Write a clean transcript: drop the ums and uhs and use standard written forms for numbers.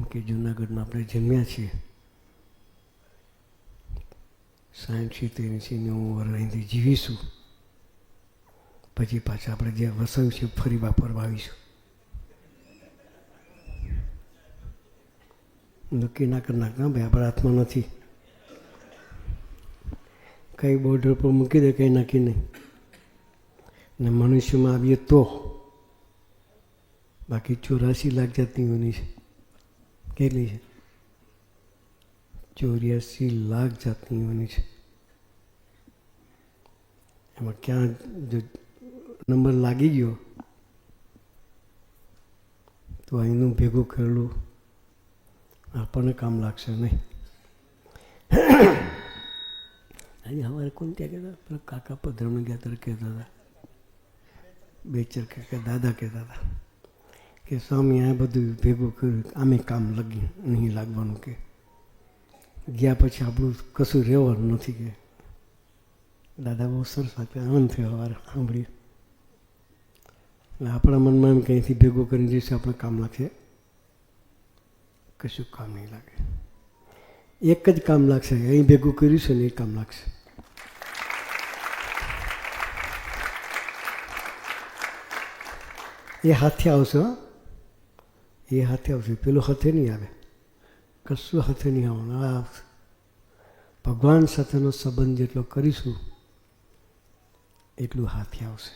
કે જૂનાગઢમાં આપણે જન્મ્યા છીએ, 60-70-80-90 વર્ષ અહીંથી જીવીશું, પછી પાછા આપણે જે વસાવ્યું છે ફરી વાપરવા આવીશું. નક્કી ના કરી નાખના ભાઈ, આપણા હાથમાં નથી. કઈ બોર્ડર પર મૂકી દે કંઈ નક્કી નહીં. ને મનુષ્યમાં આવીએ તો બાકી 84 લાખ જાતિઓની છે. કેટલી છે? 84 લાખ જાતિઓની છે. એમાં ક્યાં જો નંબર લાગી ગયો તો અહીંનું ભેગું કરેલું આપણને કામ લાગશે નહીં. આજે અમારે કોણ ત્યાં કહેતા પેલા કાકા પધરામણી ગયા ત્યારે કહેતા હતા, બેચર કાકા દાદા કહેતા હતા કે સ્વામી આ બધું ભેગું કર્યું આમે કામ લાગી નહીં લાગવાનું. કે ગયા પછી આપણું કશું રહેવાનું નથી. કે દાદા બહુ સરસ આપે, આનંદ થયો વાર સાંભળ્યું. એટલે આપણા મનમાં એમ કંઈથી ભેગું કરીને જઈશું આપણે કામ લાગશે? કશું કામ નહીં લાગે. એક જ કામ લાગશે, અહીં ભેગું કર્યું છે ને એ કામ લાગશે. એ હાથે આવશે. એ હાથે આવશે, પેલું હાથે નહીં આવે. કશું હાથે નહીં આવવાનું. આ આવશે. ભગવાન સાથેનો સંબંધ જેટલો કરીશું એટલું હાથે આવશે.